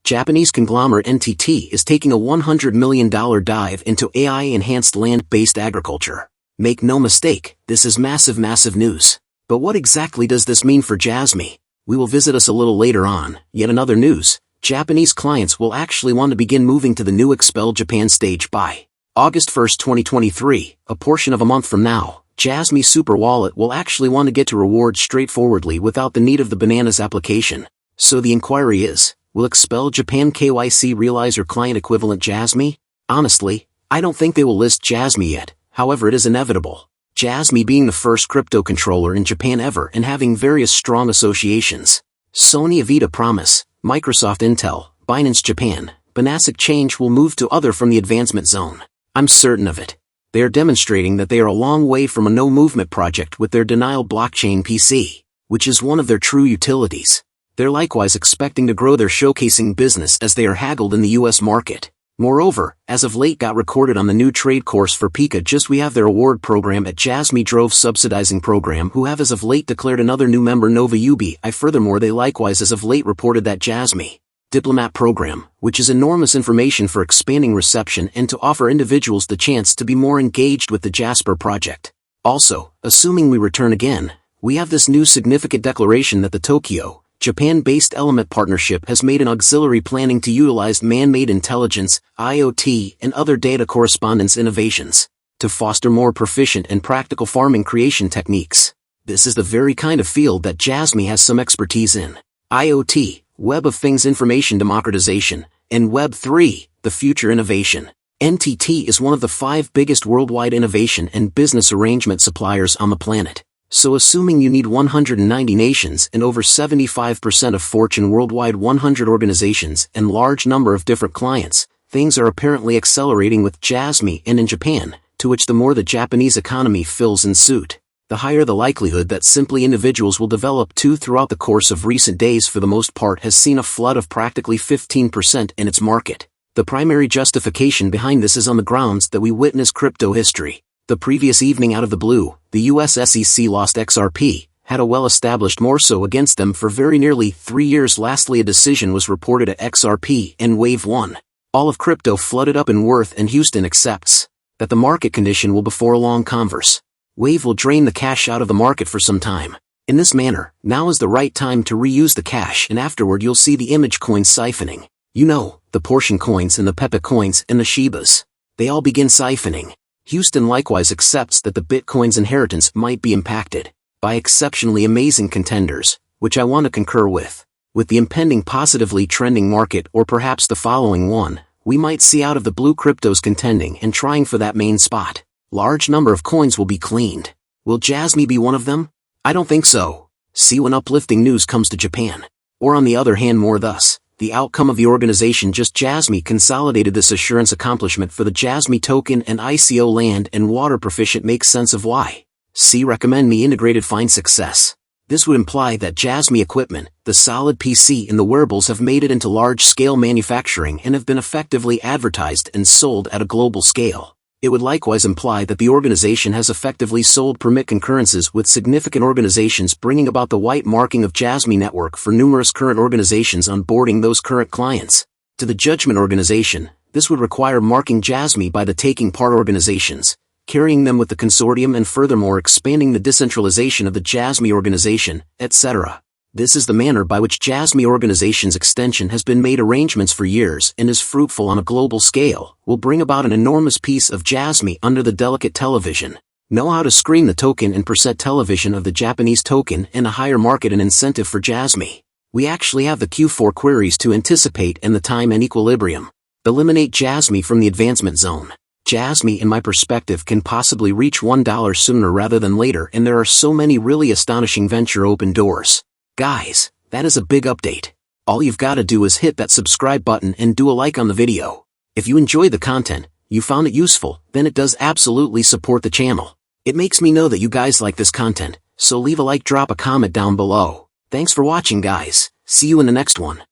Japanese conglomerate NTT is taking a $100 million dive into AI-enhanced land-based agriculture. Make no mistake, this is massive news. But what exactly does this mean for Jasmy? We will visit us a little later on. Yet another news, Japanese clients will actually want to begin moving to the new Expel Japan stage by August 1, 2023, a portion of a month from now. Jasmy Super Wallet will actually want to get to rewards straightforwardly without the need of the bananas application. So the inquiry is, will Expel Japan KYC realize your client equivalent Jasmy? Honestly, I don't think they will list Jasmy yet, however it is inevitable. Jasmy being the first crypto controller in Japan ever and having various strong associations. Sony Avita Promise, Microsoft Intel, Binance Japan, Banasic Change will move to other from the advancement zone. I'm certain of it. They are demonstrating that they are a long way from a no-movement project with their Denial blockchain PC, which is one of their true utilities. They're likewise expecting to grow their showcasing business as they are haggled in the US market. Moreover, as of late got recorded on the new trade course for Pika we have their award program at Jasmy Drove subsidizing program who have as of late declared another new member Nova UBI. Furthermore they likewise as of late reported that Jasmy Diplomat program, which is enormous information for expanding reception and to offer individuals the chance to be more engaged with the Jasper project. Also, assuming we return again, we have this new significant declaration that the Tokyo, Japan-based Element Partnership has made an auxiliary planning to utilize man-made intelligence, IoT, and other data correspondence innovations to foster more proficient and practical farming creation techniques. This is the very kind of field that Jasmy has some expertise in. IoT, Web of Things Information Democratization, and Web 3, the future innovation. NTT is one of the 5 biggest worldwide innovation and business arrangement suppliers on the planet. So assuming you need 190 nations and over 75% of Fortune worldwide 100 organizations and large number of different clients, things are apparently accelerating with Jasmy and in Japan, to which the more the Japanese economy fills in suit, the higher the likelihood that simply individuals will develop too. Throughout the course of recent days for the most part has seen a flood of practically 15% in its market. The primary justification behind this is on the grounds that we witness crypto history. The previous evening out of the blue, the US SEC lost XRP, had a well-established morso against them for very nearly 3 years. Lastly a decision was reported at XRP and Wave 1. All of crypto flooded up in worth and Houston accepts that the market condition will before long converse. Wave will drain the cash out of the market for some time. In this manner, now is the right time to reuse the cash and afterward you'll see the image coins siphoning. You know, the portion coins and the Pepe coins and the Shibas. They all begin siphoning. Houston likewise accepts that the Bitcoin's inheritance might be impacted by exceptionally amazing contenders, which I want to concur with. With the impending positively trending market or perhaps the following one, we might see out of the blue cryptos contending and trying for that main spot. Large number of coins will be cleaned. Will Jasmy be one of them? I don't think so. See when uplifting news comes to Japan. Or on the other hand more thus, the outcome of the organization just Jasmy consolidated this assurance accomplishment for the Jasmy token and ICO land and water proficient makes sense of why. See recommend me integrated find success. This would imply that Jasmy equipment, the solid PC and the wearables have made it into large-scale manufacturing and have been effectively advertised and sold at a global scale. It would likewise imply that the organization has effectively sold permit concurrences with significant organizations bringing about the white marking of Jasmy network for numerous current organizations onboarding those current clients. To the judgment organization, this would require marking Jasmy by the taking part organizations, carrying them with the consortium and furthermore expanding the decentralization of the Jasmy organization, etc. This is the manner by which Jasmy organization's extension has been made arrangements for years and is fruitful on a global scale, will bring about an enormous piece of Jasmy under the delicate television. Know how to screen the token and percent television of the Japanese token and a higher market and incentive for Jasmy. We actually have the Q4 queries to anticipate and the time and equilibrium. Eliminate Jasmy from the advancement zone. Jasmy in my perspective can possibly reach $1 sooner rather than later and there are so many really astonishing venture open doors. Guys, that is a big update. All you've got to do is hit that subscribe button and do a like on the video. If you enjoyed the content, you found it useful, then it does absolutely support the channel. It makes me know that you guys like this content, so leave a like, drop a comment down below. Thanks for watching guys, see you in the next one.